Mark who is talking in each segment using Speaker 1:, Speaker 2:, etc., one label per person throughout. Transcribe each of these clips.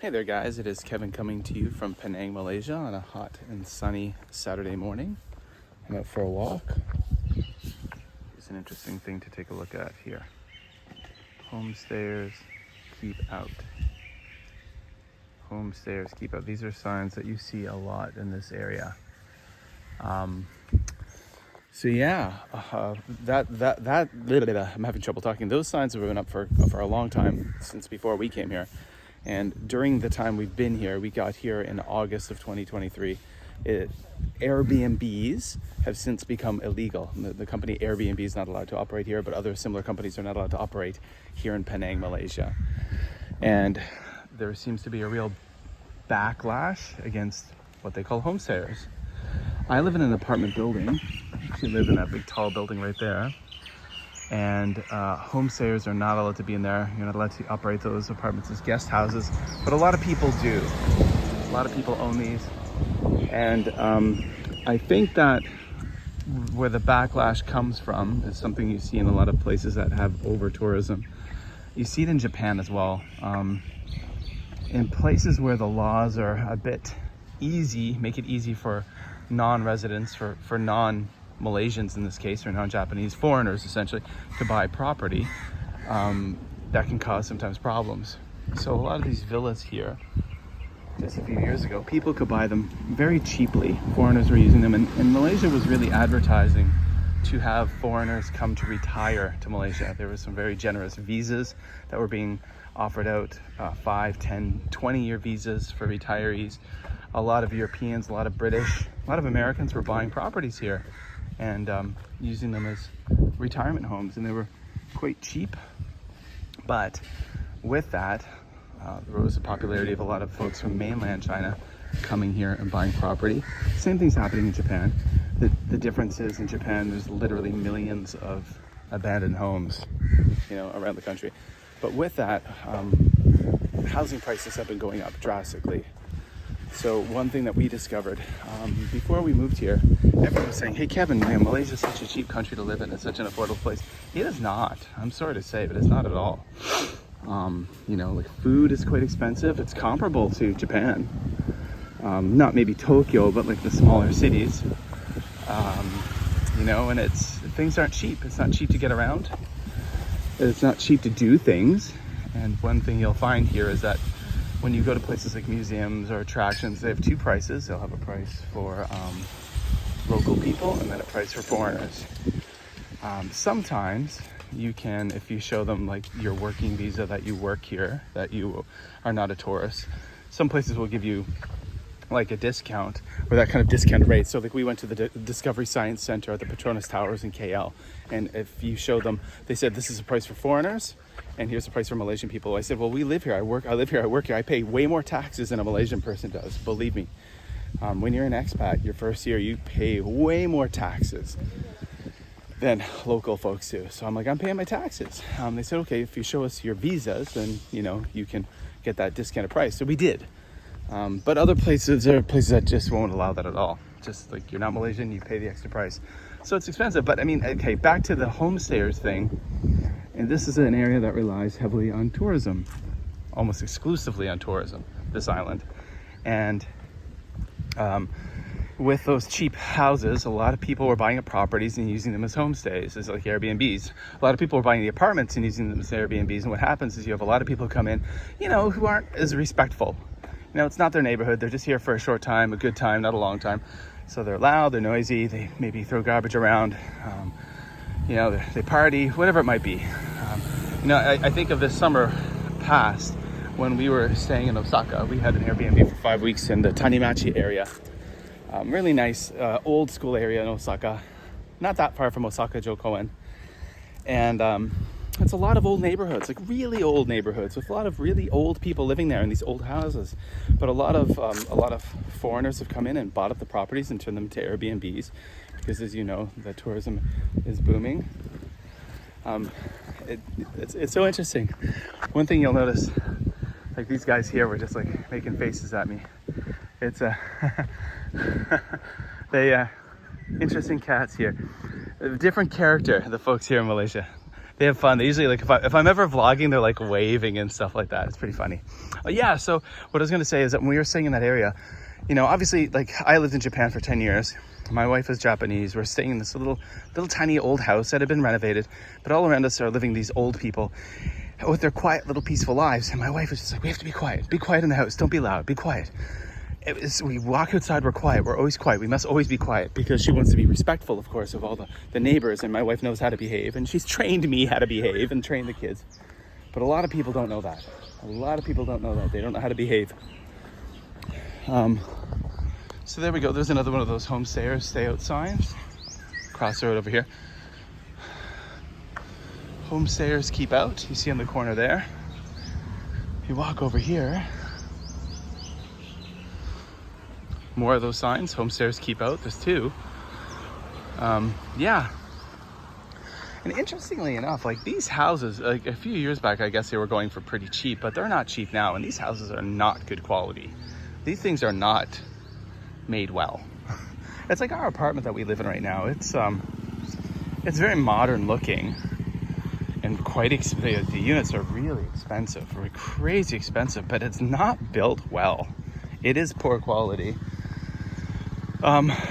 Speaker 1: Hey there guys, it is Kevin coming to you from Penang, Malaysia on a hot and sunny Saturday morning. I'm out for a walk. It's an interesting thing to take a look at here. Homestayers, keep out. Homestayers, keep out. These are signs that you see a lot in this area. I'm having trouble talking. Those signs have been up for a long time, since before we came here. And during the time we've been here, we got here in August of 2023, Airbnbs have since become illegal. The company Airbnb is not allowed to operate here, but other similar companies are not allowed to operate here in Penang, Malaysia. And there seems to be a real backlash against what they call homestayers. I live in an apartment building. I actually live in that big tall building right there. And homestayers are not allowed to be in there. You're not allowed to operate those apartments as guest houses, but a lot of people do. A lot of people own these. And I think that where the backlash comes from is something you see in a lot of places that have over tourism. You see it in Japan as well. In places where the laws are a bit easy, make it easy for non-residents, for non-Malaysians in this case, or non-Japanese foreigners essentially, to buy property, that can cause sometimes problems. So a lot of these villas here, just a few years ago, people could buy them very cheaply. Foreigners were using them, and Malaysia was really advertising to have foreigners come to retire to Malaysia. There were some very generous visas that were being offered out, 5, 10, 20-year visas for retirees. A lot of Europeans, a lot of British, a lot of Americans were buying properties here and using them as retirement homes, and they were quite cheap. But with that, there was the popularity of a lot of folks from mainland China coming here and buying property. Same thing's happening in Japan. The difference is in Japan, there's literally millions of abandoned homes, around the country. But with that, housing prices have been going up drastically. So one thing that we discovered before we moved here, everyone was saying, hey Kevin, man, Malaysia is such a cheap country to live in. It's such an affordable place. It is not. I'm sorry to say, but it's not at all. Food is quite expensive. It's comparable to Japan. Not maybe Tokyo, but like the smaller cities. And things aren't cheap. It's not cheap to get around. It's not cheap to do things. And one thing you'll find here is that when you go to places like museums or attractions, they have two prices. They'll have a price for local people and then a price for foreigners. Sometimes you can, if you show them like your working visa that you work here, that you are not a tourist, some places will give you like a discount or that kind of discounted rate. So like we went to the Discovery Science Center at the Petronas Towers in KL, and if you show them, they said this is a price for foreigners and here's the price for Malaysian people. I said, well, we live here, I live here, I work here. I pay way more taxes than a Malaysian person does, believe me. When you're an expat, your first year, you pay way more taxes than local folks do. So I'm like, I'm paying my taxes. They said, okay, if you show us your visas, then, you can get that discounted price. So we did. But other places, there are places that just won't allow that at all. Just like you're not Malaysian, you pay the extra price. So it's expensive. But I mean, okay, back to the homestayers thing. And this is an area that relies heavily on tourism, almost exclusively on tourism, this island. And with those cheap houses, a lot of people were buying up properties and using them as homestays, as like Airbnbs. A lot of people were buying the apartments and using them as Airbnbs. And what happens is you have a lot of people come in, who aren't as respectful. It's not their neighborhood. They're just here for a short time, a good time, not a long time. So they're loud, they're noisy, they maybe throw garbage around, they party, whatever it might be. I think of this summer past when we were staying in Osaka. We had an Airbnb for 5 weeks in the Tanimachi area. Really nice, old school area in Osaka. Not that far from Osaka Jokoen. And it's a lot of old neighborhoods, like really old neighborhoods with a lot of really old people living there in these old houses. But a lot of foreigners have come in and bought up the properties and turned them into Airbnbs because, as you know, the tourism is booming. It's so interesting. One thing you'll notice, like these guys here were just like making faces at me. It's interesting cats here. Different character, the folks here in Malaysia. They have fun. They usually, like, if I'm ever vlogging, they're like waving and stuff like that. It's pretty funny. Yeah, so what I was gonna say is that when we were staying in that area, you know, obviously, like, I lived in Japan for 10 years. My wife is Japanese. We're staying in this little tiny old house that had been renovated, but all around us are living these old people with their quiet little peaceful lives. And my wife was just like, we have to be quiet in the house, don't be loud, be quiet. We walk outside, we're quiet, we're always quiet, we must always be quiet, because she wants to be respectful, of course, of all the neighbors, and my wife knows how to behave, and she's trained me how to behave and train the kids. But a lot of people don't know that. They don't know how to behave. So there we go. There's another one of those Homestayers stay out signs. Cross the road over here. Homestayers keep out. You see on the corner there. You walk over here. More of those signs. Homestayers keep out. There's two. Yeah. And interestingly enough, like, these houses, like, a few years back, I guess they were going for pretty cheap, but they're not cheap now. And these houses are not good quality. These things are not made well. It's like our apartment that we live in right now. It's very modern looking and quite expensive. The units are really expensive, crazy expensive, but it's not built well. It is poor quality.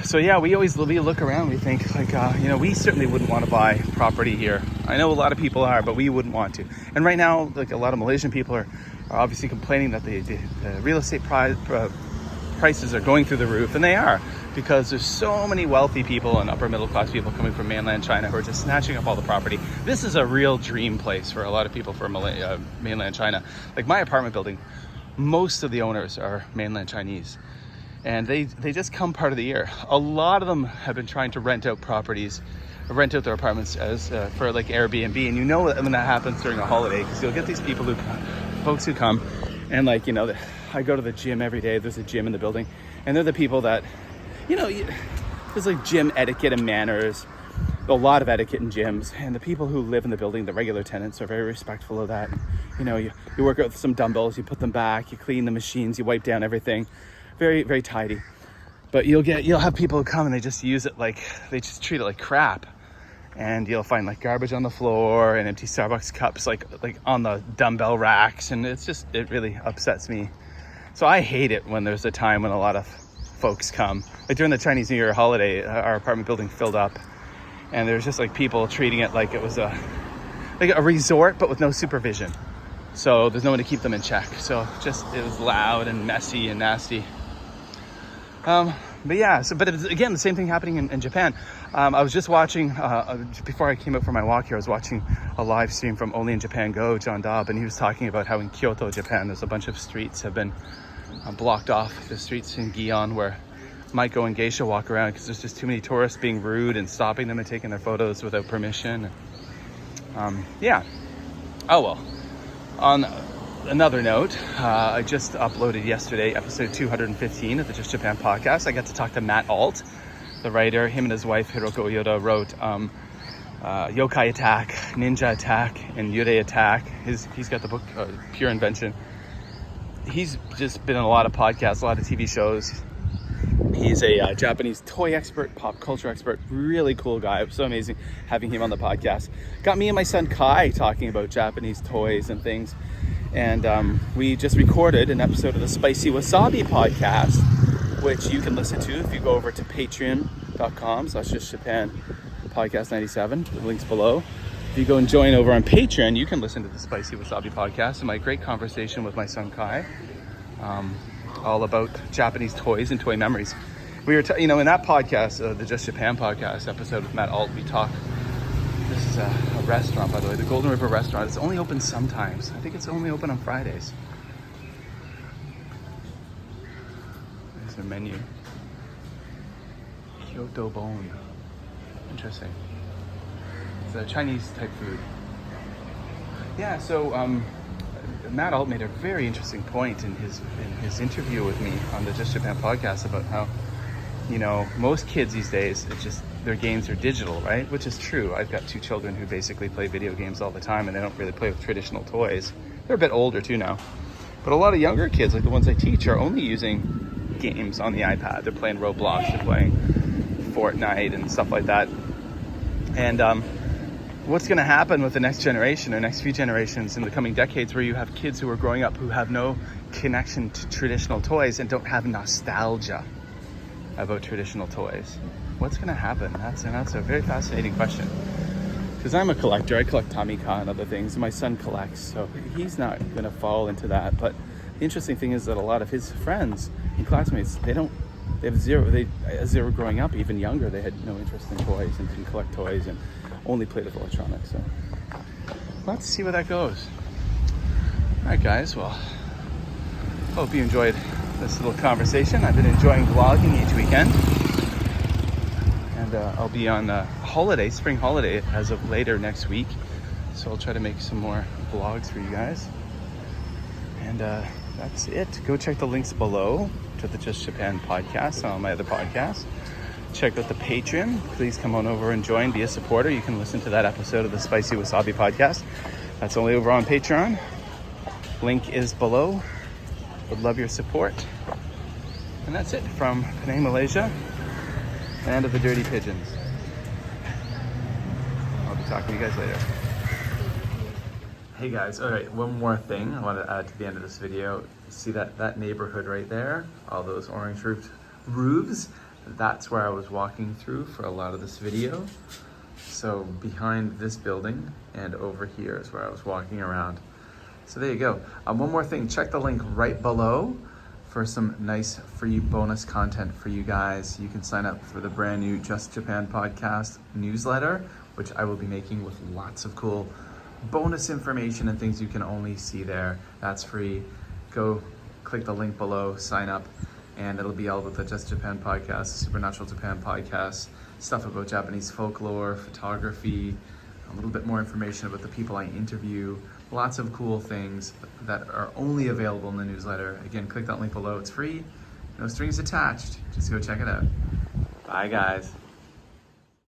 Speaker 1: So yeah, we look around, we think, like, you know, we certainly wouldn't want to buy property here. I know a lot of people are, but we wouldn't want to. And right now, like, a lot of Malaysian people are obviously complaining that the real estate prices are going through the roof, and they are, because there's so many wealthy people and upper middle class people coming from mainland China who are just snatching up all the property. This is a real dream place for a lot of people from mainland China. Like, my apartment building, most of the owners are mainland Chinese, and they just come part of the year. A lot of them have been trying to rent out their apartments as for like Airbnb, and you know when that happens during a holiday, because you'll get these folks who come, and, like, you know, I go to the gym every day. There's a gym in the building, and they're the people that, you know, there's like gym etiquette and manners, a lot of etiquette in gyms, and the people who live in the building, the regular tenants, are very respectful of that. You know, you work out with some dumbbells, you put them back, you clean the machines, you wipe down everything, very, very tidy. But you'll have people who come and they just use it like, they just treat it like crap. And you'll find, like, garbage on the floor and empty Starbucks cups like on the dumbbell racks, and it really upsets me. So I hate it when there's a time when a lot of folks come. Like, during the Chinese New Year holiday, our apartment building filled up, and there's just, like, people treating it like it was a resort, but with no supervision. So there's no one to keep them in check. So it was loud and messy and nasty. But yeah, but it's, again, the same thing happening in Japan. I was just watching, before I came out for my walk here, I was watching a live stream from Only in Japan Go, John Dobb, and he was talking about how in Kyoto, Japan, there's a bunch of streets have been blocked off. The streets in Gion where Maiko and Geisha walk around, because there's just too many tourists being rude and stopping them and taking their photos without permission. Yeah. Oh well. On another note, I just uploaded yesterday episode 215 of the Just Japan podcast. I got to talk to Matt Alt, the writer. Him and his wife Hiroko Yoda wrote Yokai Attack, Ninja Attack, and Yurei Attack. He's got the book Pure Invention. He's just been in a lot of podcasts, a lot of TV shows. He's a Japanese toy expert, pop culture expert, really cool guy. It was so amazing having him on the podcast. Got me and my son Kai talking about Japanese toys and things. And we just recorded an episode of the Spicy Wasabi podcast, which you can listen to if you go over to patreon.com/justjapan podcast 97. The link's below. If you go and join over on Patreon, you can listen to the Spicy Wasabi podcast and my great conversation with my son Kai, all about Japanese toys and toy memories. We were, in that podcast, the Just Japan podcast episode with Matt Alt, we talked. This is a restaurant, by the way, the Golden River restaurant. It's only open sometimes. I think it's only open on Fridays. There's their menu. Kyoto Bone. Interesting. It's a Chinese type food. Yeah, so Matt Alt made a very interesting point in his interview with me on the Just Japan podcast about how, most kids these days, it's just their games are digital, right? Which is true. I've got two children who basically play video games all the time, and they don't really play with traditional toys. They're a bit older too now. But a lot of younger kids, like the ones I teach, are only using games on the iPad. They're playing Roblox, they're playing Fortnite and stuff like that. And what's going to happen with the next generation or next few generations in the coming decades, where you have kids who are growing up who have no connection to traditional toys and don't have nostalgia about traditional toys. What's going to happen? That's a very fascinating question. Because I'm a collector. I collect Tamika and other things. My son collects, so he's not going to fall into that. But the interesting thing is that a lot of his friends and classmates, they as they were growing up, even younger, they had no interest in toys and didn't collect toys and only played with electronics. So let's see where that goes. All right, guys. Well, hope you enjoyed this little conversation. I've been enjoying vlogging each weekend. And I'll be on spring holiday as of later next week. So I'll try to make some more vlogs for you guys. And that's it. Go check the links below to the Just Japan podcast and all my other podcasts. Check out the Patreon. Please come on over and join, be a supporter. You can listen to that episode of the Spicy Wasabi podcast. That's only over on Patreon. Link is below. Would love your support. And that's it from Penang, Malaysia. Land of the Dirty Pigeons. I'll be talking to you guys later. Hey guys, all right, one more thing I want to add to the end of this video. See that neighborhood right there? All those orange roofs? That's where I was walking through for a lot of this video. So behind this building and over here is where I was walking around. So there you go. One more thing, check the link right below for some nice free bonus content for you guys. You can sign up for the brand new Just Japan podcast newsletter, which I will be making with lots of cool bonus information and things you can only see there. That's free. Go click the link below, sign up, and it'll be all about the Just Japan podcast, Supernatural Japan podcast, stuff about Japanese folklore, photography, a little bit more information about the people I interview, lots of cool things that are only available in the newsletter. Again, click that link below. It's free, no strings attached. Just go check it out. Bye, guys.